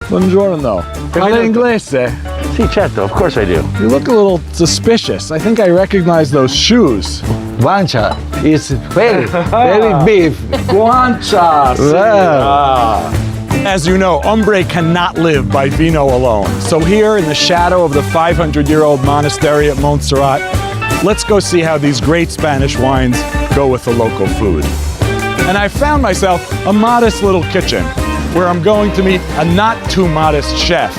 Buongiorno. Parla inglese? Sì, certo, of course I do. You look a little suspicious. I think I recognize those shoes. Guancia is very, very beef. Guancia. Wow. As you know, Umbre cannot live by vino alone. So here in the shadow of the 500-year-old monastery at Montserrat, let's go see how these great Spanish wines go with the local food. And I found myself a modest little kitchen where I'm going to meet a not too modest chef,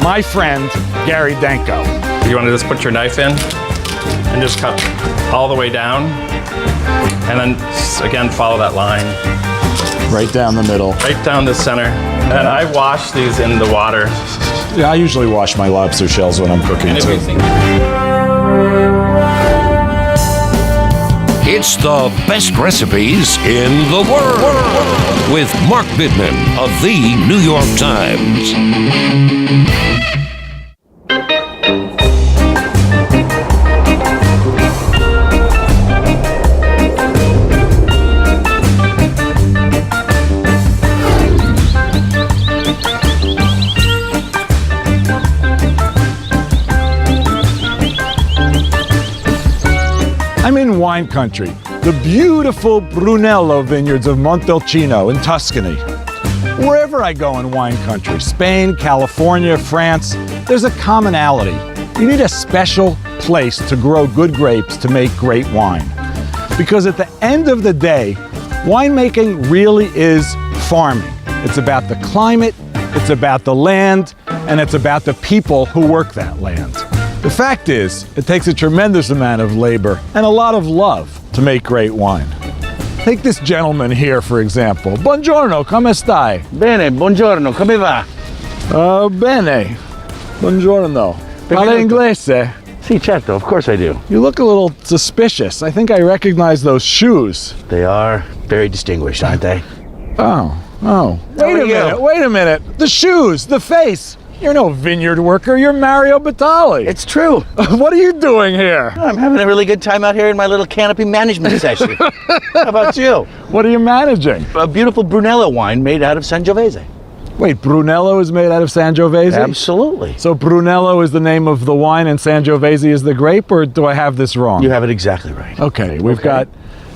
my friend, Gary Danko. You want to just put your knife in and just cut all the way down. And then again, follow that line. Right down the middle. Right down the center. And I wash these in the water. Yeah, I usually wash my lobster shells when I'm cooking too. It's the best recipes in the world with Mark Bittman of the New York Times. I'm in wine country, the beautiful Brunello vineyards of Montalcino in Tuscany. Wherever I go in wine country, Spain, California, France, there's a commonality. You need a special place to grow good grapes to make great wine. Because at the end of the day, winemaking really is farming. It's about the climate, it's about the land, and it's about the people who work that land. The fact is, it takes a tremendous amount of labor and a lot of love to make great wine. Take this gentleman here, for example. Buongiorno, come stai? Bene, buongiorno, come va? Bene. Buongiorno. Parla inglese? Sì, certo, of course I do. You look a little suspicious. I think I recognize those shoes. They are very distinguished, aren't they? Oh. Wait a minute. The shoes, the face. You're no vineyard worker, you're Mario Batali. It's true. What are you doing here? I'm having a really good time out here in my little canopy management session. How about you? What are you managing? A beautiful Brunello wine made out of Sangiovese. Wait, Brunello is made out of Sangiovese? Absolutely. So Brunello is the name of the wine and Sangiovese is the grape, or do I have this wrong? You have it exactly right. Okay, we've got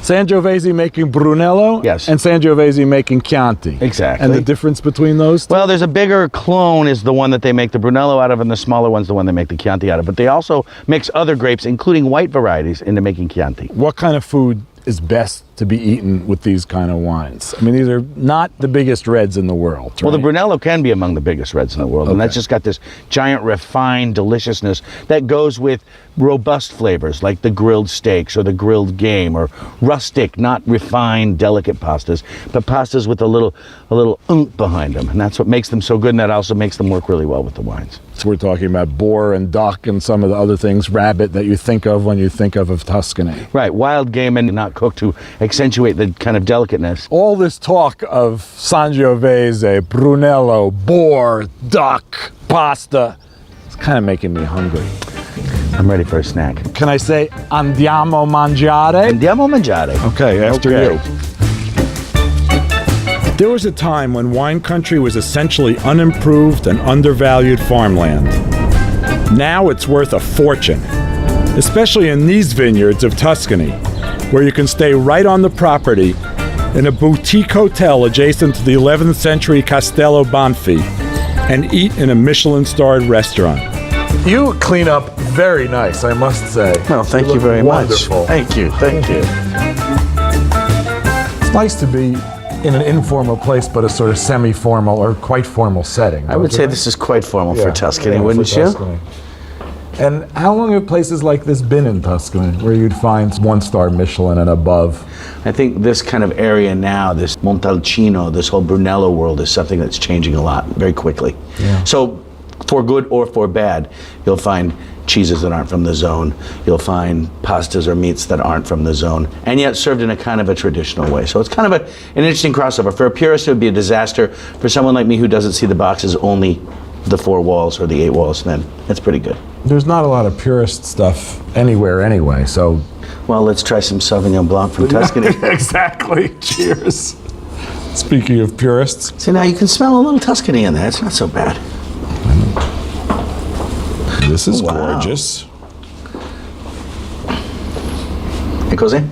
Sangiovese making Brunello, yes, and Sangiovese making Chianti. Exactly. And the difference between those two? Well, there's a bigger clone is the one that they make the Brunello out of, and the smaller one's the one they make the Chianti out of. But they also mix other grapes, including white varieties, into making Chianti. What kind of food is best to be eaten with these kind of wines? I mean, these are not the biggest reds in the world, right? Well, the Brunello can be among the biggest reds in the world, and that's just got this giant refined deliciousness that goes with robust flavors like the grilled steaks or the grilled game, or rustic, not refined, delicate pastas, but pastas with a little oomph behind them, and that's what makes them so good, and that also makes them work really well with the wines. So we're talking about boar and duck and some of the other things, rabbit, that you think of when you think of Tuscany. Right, wild game and not cooked to accentuate the kind of delicateness. All this talk of Sangiovese, Brunello, boar, duck, pasta, it's kind of making me hungry. I'm ready for a snack. Can I say andiamo mangiare? Andiamo mangiare. Okay, after you. There was a time when wine country was essentially unimproved and undervalued farmland. Now it's worth a fortune, especially in these vineyards of Tuscany, where you can stay right on the property in a boutique hotel adjacent to the 11th century Castello Banfi and eat in a Michelin-starred restaurant. You clean up very nice, I must say. Well, thank you very wonderful. much. Thank you. It's nice to be in an informal place, but a sort of semi-formal or quite formal setting. I would say this is quite formal for Tuscany, wouldn't you? Tuscany. And how long have places like this been in Tuscany, where you'd find one-star Michelin and above? I think this kind of area now, this Montalcino, this whole Brunello world, is something that's changing a lot very quickly. Yeah. So, for good or for bad, you'll find cheeses that aren't from the zone. You'll find pastas or meats that aren't from the zone, and yet served in a kind of a traditional way. So it's kind of an interesting crossover. For a purist, it would be a disaster. For someone like me who doesn't see the boxes, only the 4 walls or the 8 walls, then it's pretty good. There's not a lot of purist stuff anywhere anyway, so... Well, let's try some Sauvignon Blanc from Tuscany. Exactly. Cheers. Speaking of purists. See, now you can smell a little Tuscany in there. It's not so bad. This is Wow. gorgeous. E cos'è?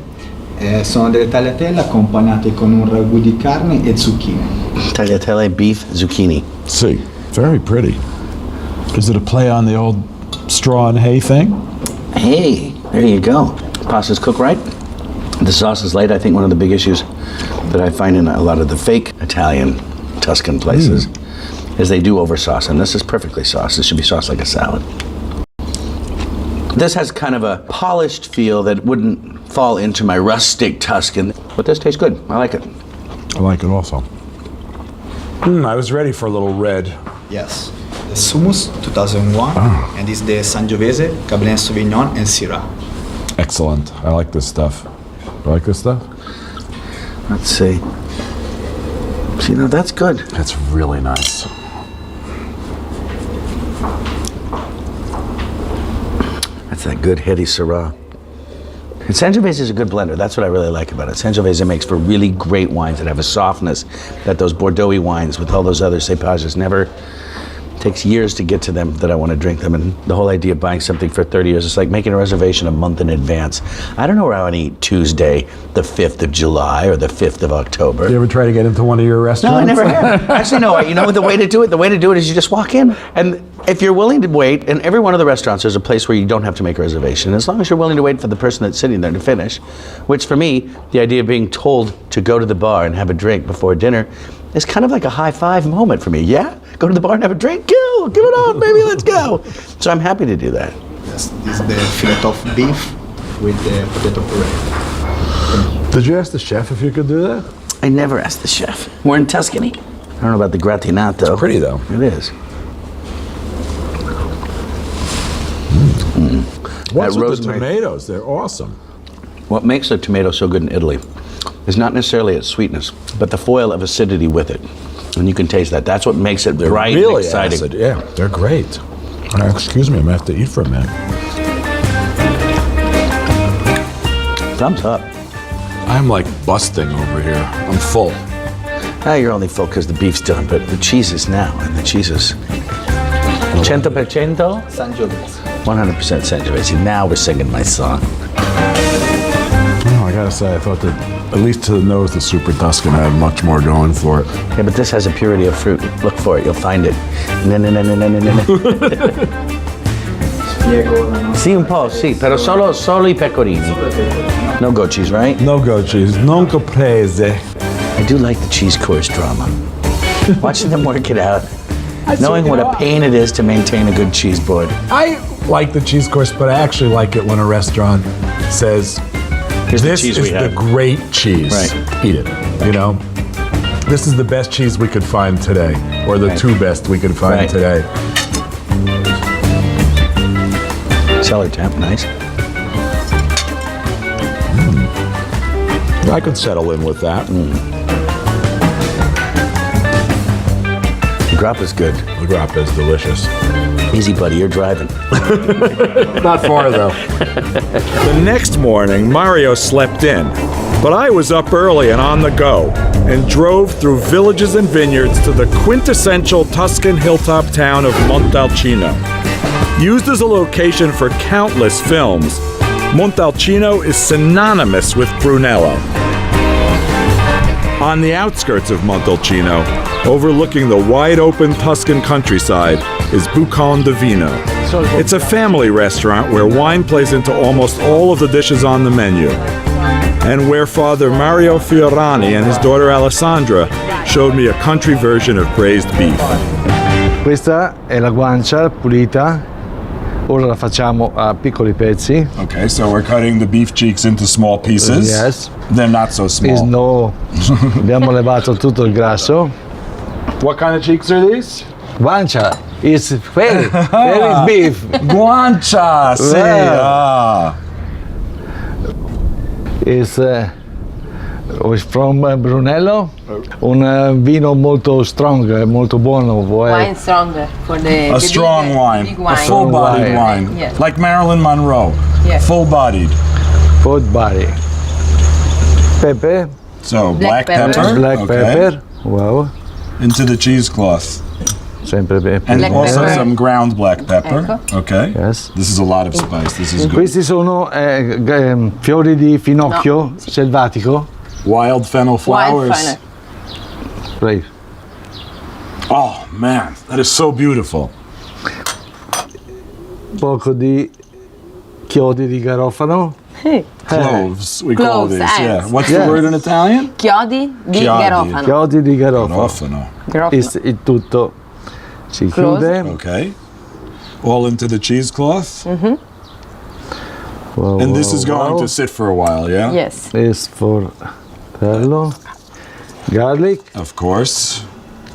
Sono delle tagliatelle accompagnate con un ragù di carne e zucchine. Tagliatelle beef zucchini. See, very pretty. Is it a play on the old straw and hay thing? Hey, there you go. Pasta's cooked right. The sauce is light. I think one of the big issues that I find in a lot of the fake Italian Tuscan places is they do over sauce, and this is perfectly sauced. This should be sauced like a salad. This has kind of a polished feel that wouldn't fall into my rustic Tuscan, but this tastes good. I like it. I like it also. I was ready for a little red. Yes. The Summus 2001 and it's the Sangiovese, Cabernet Sauvignon and Syrah. Excellent. I like this stuff. You like this stuff? Let's see. See, now that's good. That's really nice. That's that good heady Syrah. And Sangiovese is a good blender. That's what I really like about it. Sangiovese makes for really great wines that have a softness that those Bordeaux-y wines with all those other cepages never. Takes years to get to them that I want to drink them, and the whole idea of buying something for 30 years, it's like making a reservation a month in advance. I don't know where I want to eat Tuesday, the 5th of July or the 5th of October. You ever try to get into one of your No, restaurants? I never have. Actually, no. You know what the way to do it? The way to do it is you just walk in, and if you're willing to wait, and every one of the restaurants there's a place where you don't have to make a reservation. As long as you're willing to wait for the person that's sitting there to finish, which for me, the idea of being told to go to the bar and have a drink before dinner is kind of like a high five moment for me. Yeah, go to the bar and have a drink. Go, give it on, baby. Let's go. So I'm happy to do that. Yes, this is the fillet of beef with the potato puree. Did you ask the chef if you could do that? I never asked the chef. We're in Tuscany. I don't know about the gratinato. It's pretty though. It is. What's That with rosemary- the tomatoes? They're awesome. What makes a tomato so good in Italy is not necessarily its sweetness, but the foil of acidity with it. And you can taste that. That's what makes it bright and Really exciting. acid. Yeah, they're great. Excuse me, I'm gonna have to eat for a minute. Thumbs up. I'm like busting over here. I'm full. Ah, you're only full because the beef's done, but the cheese is now, and the cheese is 100% Sangiovese. 100% Sangiovese. Now we're singing my song. Oh, I gotta say, I thought that at least to the nose, the Super Tuscan had much more going for it. Yeah, but this has a purity of fruit. Look for it, you'll find it. No, no, no, no, no, no, no. Spiego la nostra Sì, un po', sì, però solo I pecorini. No goat cheese, right? No goat cheese, non caprese. I do like the cheese course drama. Watching them work it out. Knowing what a pain it is to maintain a good cheese board. I like the cheese course, but I actually like it when a restaurant says, Here's the this cheese is we the have. great cheese. Right. Eat it, you know? This is the best cheese we could find today, or the Right. two best we could find Right. today. Cellar temp, nice. I could settle in with that. The grappa's good. The grappa is delicious. Easy, buddy, you're driving. Not far, though. The next morning, Mario slept in, but I was up early and on the go, and drove through villages and vineyards to the quintessential Tuscan hilltop town of Montalcino. Used as a location for countless films, Montalcino is synonymous with Brunello. On the outskirts of Montalcino, overlooking the wide-open Tuscan countryside, is Bucon di Vino. It's a family restaurant where wine plays into almost all of the dishes on the menu, and where Father Mario Fiorani and his daughter Alessandra showed me a country version of braised beef. Questa è la guancia pulita, ora la facciamo a piccoli pezzi. Okay, so we're cutting the beef cheeks into small pieces. Yes. They're not so small. No, abbiamo levato tutto il grasso. What kind of cheeks are these? Guancia is very beef. Guancia, sì. Wow. Ah. Is from Brunello, un vino molto strong, molto buono. Wine stronger for the A strong big, wine, big a wine. full-bodied wine. wine, Yes. like Marilyn Monroe, Yes. full-bodied. Food body. Pepe, So Black black pepper. pepper. Black okay. pepper. Wow. Into the cheesecloth. Sempre bene. And Black also pepper. some ground black pepper. Ecco. Okay. Yes. This is a lot of spice. This is good. Questi sono fiori di finocchio selvatico. Wild fennel flowers. Wildfire. Prego. Oh man, that is so beautiful. Poco di chiodi di garofano. Cloves, we call Cloves, these. Yeah. ants. What's Yeah. the word in Italian? Chiodi di Chiodi. garofano. Chiodi di garofano. Garofano. Garofano. Il tutto si Close. chiude. Okay. All into the cheesecloth. Wow, And this wow, is going wow. to sit for a while, yeah? Yes. Is for bello. Garlic. Of course.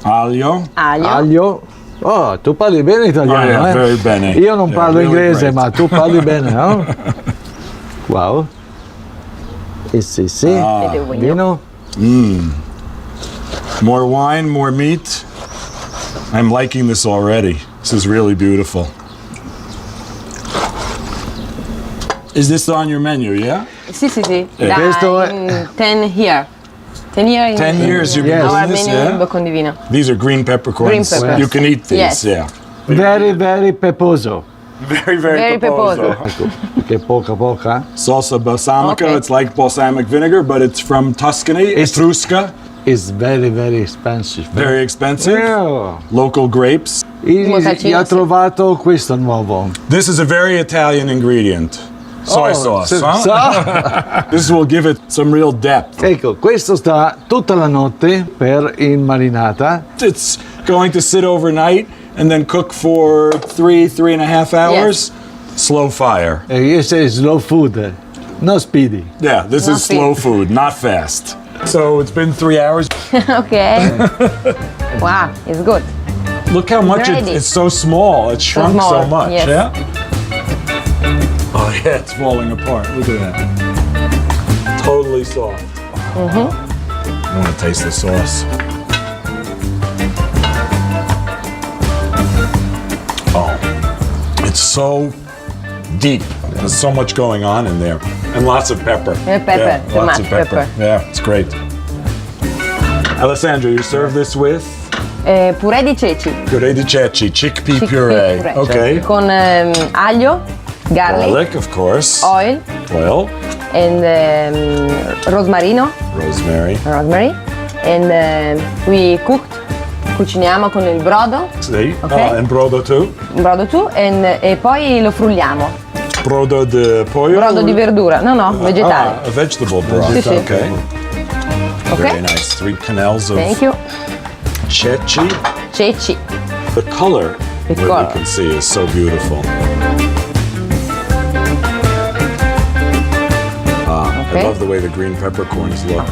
Aglio. Aglio. Aglio. Oh, tu parli bene italiano, Oh, yeah, eh? very bene. Io non Yeah, parlo really inglese, great. ma tu parli bene, no? Wow. E sì, sì. Ah. Ed è buono. Vino. More wine, more meat. I'm liking this already. This is really beautiful. Is this on your menu, yeah? Sì, sì, sì. Questo è- in 10 here. 10 year in 10 years you've been Yes. our doing this, menu yeah? boccon di vino. These are green peppercorns. Green peppers. You can eat these, Yes. yeah. Very, very peposo. Very, Very peposo. Ecco, che poca. Salsa balsamica, Okay. it's like balsamic vinegar, but it's from Tuscany, Etrusca, It's very, very expensive. very expensive. Yeah. Local grapes. Io ho trovato questo nuovo. This is a very Italian ingredient. Soy sauce, huh? This will give it some real depth. Ecco, questo sta tutta la notte per in marinata. It's going to sit overnight and then cook for 3.5 hours. Slow fire. It's slow food, no speedy. Yeah, this Not is slow fast. food, not fast. So it's been 3 hours. Ok. Wow, it's good. Look how much Ready. it's so small. It shrunk so small, much, yes. yeah? Oh yeah, it's falling apart. Look at that. Totally soft. I want to taste the sauce. Oh, it's so deep. There's so much going on in there. And lots of pepper. Pepper, Yeah, too lots much of pepper. pepper. Yeah, it's great. Alessandro, you serve this with Purè di ceci. puree di ceci, chickpea Chickpea puree. puree. Okay. Con aglio, garlic, Garlic, of course. oil, Oil, and rosmarino, rosemary. rosemary. And we cooked. Cuciniamo con il brodo, See? Ok. And brodo too. brodo too, e poi lo frulliamo. Brodo di pollo? Brodo di verdura, no, vegetale. Ah, a vegetable broth. Sì, sì. Okay. Very Ok? nice. 3 canals of Thank you. ceci. Ceci. The color, The what color. you can see, is so beautiful. I Ok. love the way the green peppercorns look.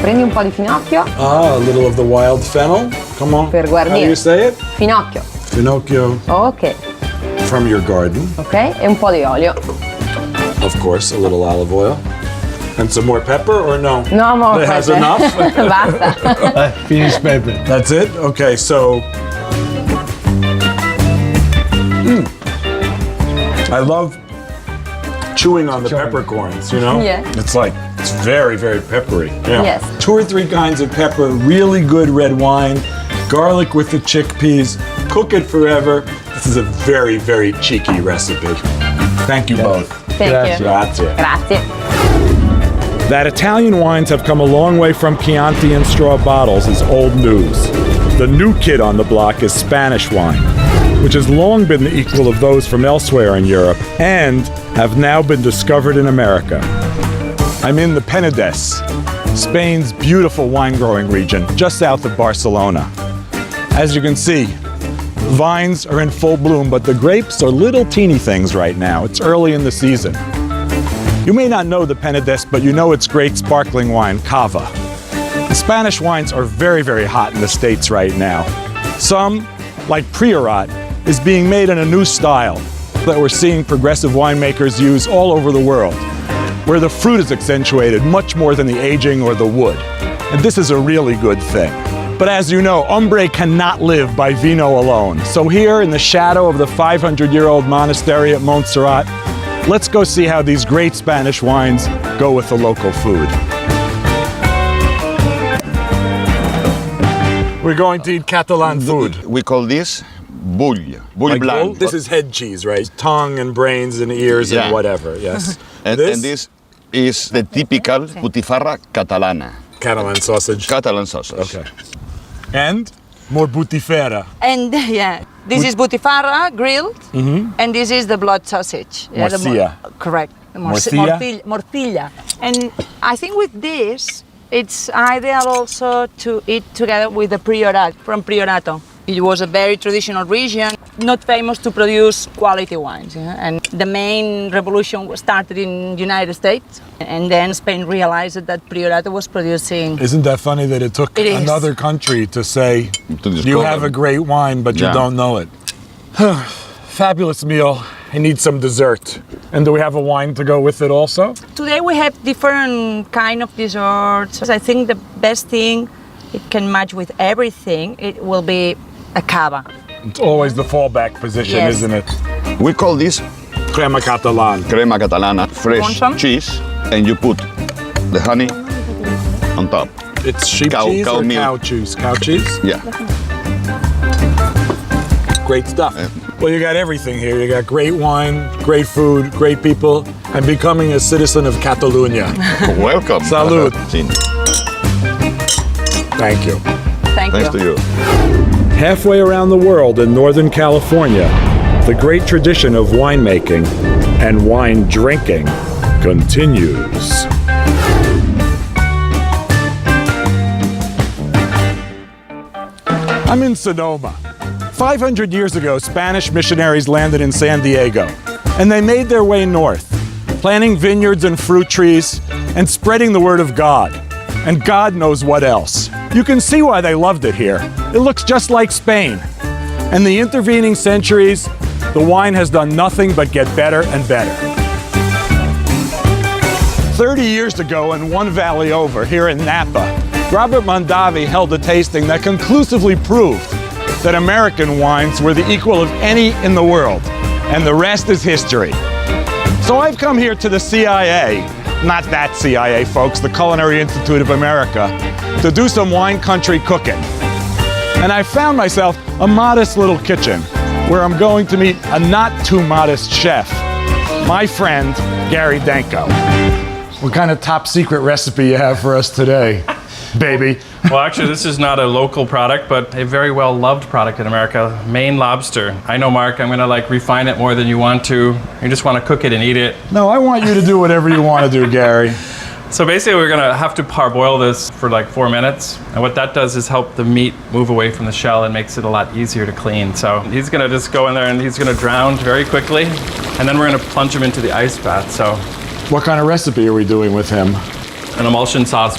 Prendi un po' di finocchio, Ah, a little of the wild fennel. Come on. Per How guarnire. do you say it? finocchio. Finocchio Ok, from your garden. ok? E un po' di olio. Of course, a little olive oil. And some more pepper or no? No, amore. That has enough? Basta. Finish pepper. That's it? Okay, so. I love chewing on the peppercorns, you know? Yeah. It's very, very peppery. Yeah. Yes. 2 or 3 kinds of pepper, really good red wine, garlic with the chickpeas, cook it forever. This is a very, very cheeky recipe. Thank you both. Thank you. Grazie. Grazie. That Italian wines have come a long way from Chianti and straw bottles is old news. The new kid on the block is Spanish wine, which has long been the equal of those from elsewhere in Europe and have now been discovered in America. I'm in the Penedès, Spain's beautiful wine growing region just south of Barcelona. As you can see, vines are in full bloom, but the grapes are little teeny things right now. It's early in the season. You may not know the Penedès, but you know its great sparkling wine, Cava. The Spanish wines are very, very hot in the States right now. Some, like Priorat, is being made in a new style that we're seeing progressive winemakers use all over the world, where the fruit is accentuated much more than the aging or the wood. And this is a really good thing. But as you know, Umbre cannot live by vino alone. So here in the shadow of the 500-year-old monastery at Montserrat, let's go see how these great Spanish wines go with the local food. We're going to eat Catalan food. We call this bull Like blanc. bull? This is head cheese, right? Tongue and brains and ears Yeah. and whatever, yes. and this is the typical butifarra catalana, Catalan sausage. Catalan sausage. Okay. And more butifera. And yeah, this is butifarra grilled, and this is the blood sausage. Yeah, the Morcilla. correct. Morcilla? Morcilla. And I think with this, it's ideal also to eat together with the priorat from Priorato. It was a very traditional region, not famous to produce quality wines. Yeah? And the main revolution was started in the United States, and then Spain realized that Priorato was producing. Isn't that funny that it took It is. another country to say, To you discover. have a great wine, but you Yeah. don't know it? Fabulous meal. I need some dessert. And do we have a wine to go with it also? Today we have different kind of desserts. I think the best thing, it can match with everything, it will be a cava. It's always the fallback position, Yes. isn't it? We call this Crema Catalan. crema catalana, Want fresh some? cheese, and you put the honey on top. It's sheep Cow- cheese cow or milk. cow cheese? Cow cheese? Yeah. Great stuff. Well, you got everything here. You got great wine, great food, great people, and becoming a citizen of Catalunya. Welcome. Salud. Thank you. Thank Thanks to you. you. Halfway around the world in Northern California, the great tradition of winemaking and wine drinking continues. I'm in Sonoma. 500 years ago, Spanish missionaries landed in San Diego, and they made their way north, planting vineyards and fruit trees and spreading the word of God. And God knows what else. You can see why they loved it here. It looks just like Spain. And the intervening centuries, the wine has done nothing but get better and better. 30 years ago, in one valley over, here in Napa, Robert Mondavi held a tasting that conclusively proved that American wines were the equal of any in the world. And the rest is history. So I've come here to the CIA, not that CIA, folks, the Culinary Institute of America, to do some wine country cooking. And I found myself a modest little kitchen where I'm going to meet a not too modest chef, my friend, Gary Danko. What kind of top secret recipe you have for us today, baby? Well, actually, this is not a local product, but a very well-loved product in America, Maine lobster. I know, Mark, I'm gonna refine it more than you want to. You just wanna cook it and eat it. No, I want you to do whatever you want to do, Gary. So basically, we're gonna have to parboil this for 4 minutes. And what that does is help the meat move away from the shell and makes it a lot easier to clean. So he's gonna just go in there and he's gonna drown very quickly. And then we're gonna plunge him into the ice bath. So What kind of recipe are we doing with him? an emulsion sauce,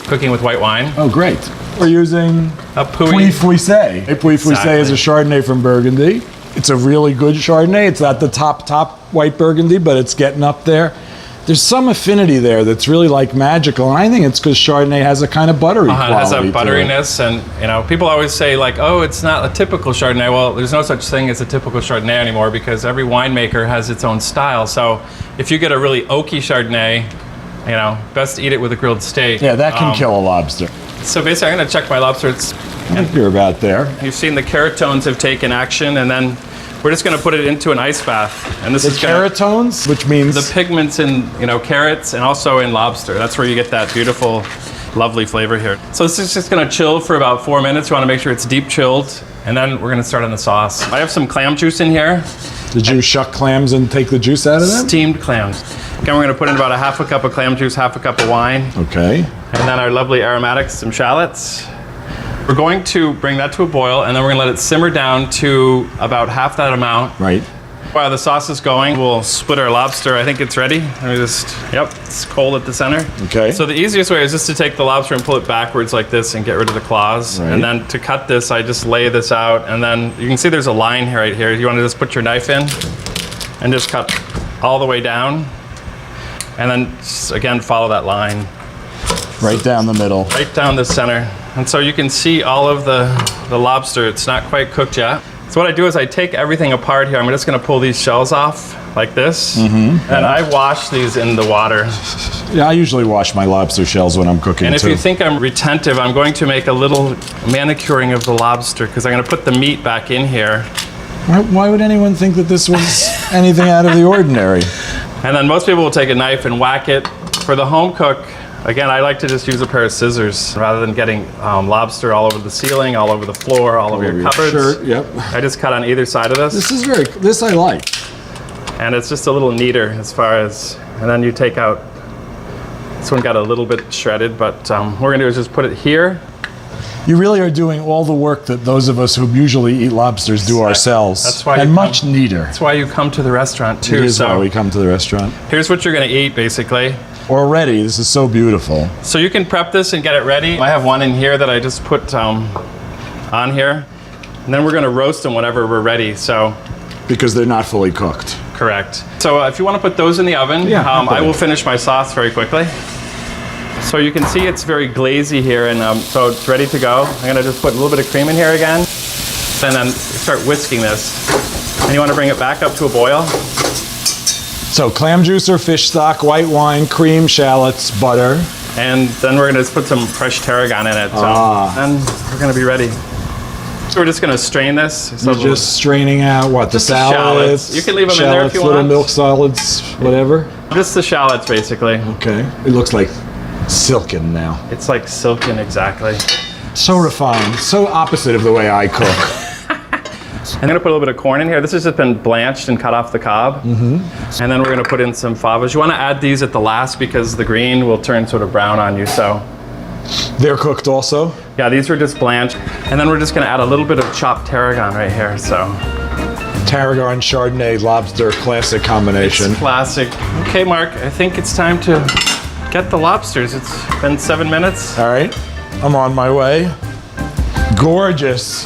cooking with white wine. Oh, great. We're using A Puy puik. Fouissé. Puy Fouissé is a Chardonnay from Burgundy. It's a really good Chardonnay. It's not the top white Burgundy, but it's getting up there. There's some affinity there that's really magical, and I think it's because Chardonnay has a kind of buttery quality. It has a to it. butteriness, and people always say oh, it's not a typical Chardonnay. Well, there's no such thing as a typical Chardonnay anymore because every winemaker has its own style. So if you get a really oaky Chardonnay, best to eat it with a grilled steak. Yeah, that can kill a lobster. So basically, I'm going to check my lobster. I think you're about there. You've seen the keratones have taken action, and then we're just going to put it into an ice bath. And this The is gonna, keratones, which means the pigments in carrots and also in lobster. That's where you get that beautiful, lovely flavor here. So this is just going to chill for about 4 minutes. You want to make sure it's deep chilled, and then we're going to start on the sauce. I have some clam juice in here. Did you shuck clams and take the juice out of them? Steamed clams. Again, we're going to put in about a half a cup of clam juice, half a cup of wine, Okay. and then our lovely aromatics, some shallots. We're going to bring that to a boil, and then we're going to let it simmer down to about half that amount. Right. While the sauce is going, we'll split our lobster. I think it's ready. Let me it's cold at the center. Okay. So the easiest way is just to take the lobster and pull it backwards like this and get rid of the claws. Right. And then to cut this, I just lay this out, and then you can see there's a line here, right here. You want to just put your knife in and just cut all the way down, and then just, again, follow that line. Right down the middle. Right down the center. And so you can see all of the lobster. It's not quite cooked yet. So what I do is I take everything apart here. I'm just going to pull these shells off. like this. And I wash these in the water. Yeah, I usually wash my lobster shells when I'm cooking And if too. you think I'm retentive, I'm going to make a little manicuring of the lobster because I'm going to put the meat back in here. Why would anyone think that this was anything out of the ordinary? And then most people will take a knife and whack it. For the home cook, again, I like to just use a pair of scissors rather than getting lobster all over the ceiling, all over the floor, all over your cupboards. Shirt, yep. I just cut on either side of this. This I like. And it's just a little neater as far as, and then you take out, this one got a little bit shredded, but what we're gonna do is just put it here. You really are doing all the work that those of us who usually eat lobsters do ourselves. That's why and much neater. That's why you come to the restaurant too. It is why we come to the restaurant. Here's what you're gonna eat basically. Already, this is so beautiful. So you can prep this and get it ready. I have one in here that I just put on here. And then we're gonna roast them whenever we're ready, so. Because they're not fully cooked. Correct. So if you wanna put those in the oven, I will finish my sauce very quickly. So you can see it's very glazy here, and so it's ready to go. I'm gonna just put a little bit of cream in here again, and then start whisking this. And you wanna bring it back up to a boil. So clam juice or fish stock, white wine, cream, shallots, butter. And then we're gonna just put some fresh tarragon in it. So then we're gonna be ready. So we're just gonna strain this. So You're just straining out what? Just the the salads? shallots. You can leave them in there if you little want. milk solids, whatever? Just the shallots, basically. Okay. It looks like silken now. It's like silken, exactly. So refined. So opposite of the way I cook. I'm gonna put a little bit of corn in here. This has just been blanched and cut off the cob. And then we're gonna put in some favas. You wanna add these at the last because the green will turn sort of brown on you, so. They're cooked also? Yeah, these were just blanched. And then we're just gonna add a little bit of chopped tarragon right here, so. Tarragon, Chardonnay, lobster, classic combination. It's classic. Okay, Mark, I think it's time to get the lobsters. It's been 7 minutes. All right, I'm on my way. Gorgeous.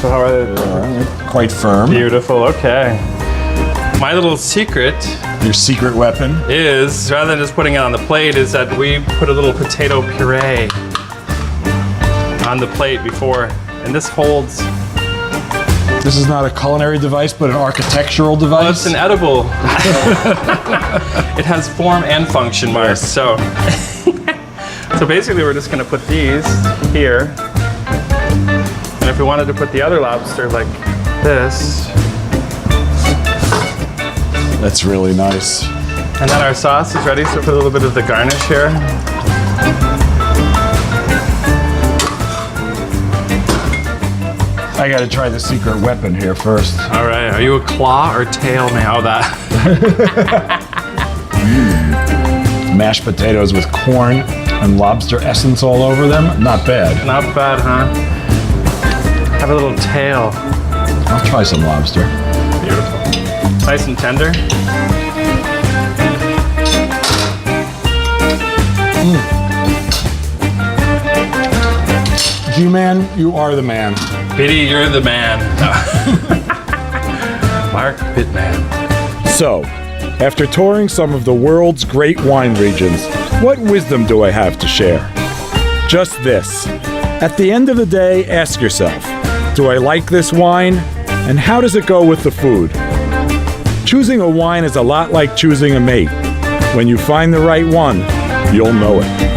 So how are they? Quite firm. Beautiful, okay. My little secret Your secret weapon? is, rather than just putting it on the plate, is that we put a little potato puree on the plate before, and this holds. This is not a culinary device, but an architectural Well, device? it's an edible. It has form and function, Mark. So, so basically, we're just going to put these here, and if we wanted to put the other lobster like this, That's really nice. and then our sauce is ready. So put a little bit of the garnish here. I gotta try the secret weapon here first. All right, are you a claw or tail man? Oh, that. Mashed potatoes with corn and lobster essence all over them. Not bad. Not bad, huh? Have a little tail. I'll try some lobster. Beautiful. Nice and tender. G-Man, you are the man. Biddy, you're the man. Mark Pittman. So, after touring some of the world's great wine regions, what wisdom do I have to share? Just this. At the end of the day, ask yourself, do I like this wine? And how does it go with the food? Choosing a wine is a lot like choosing a mate. When you find the right one, you'll know it.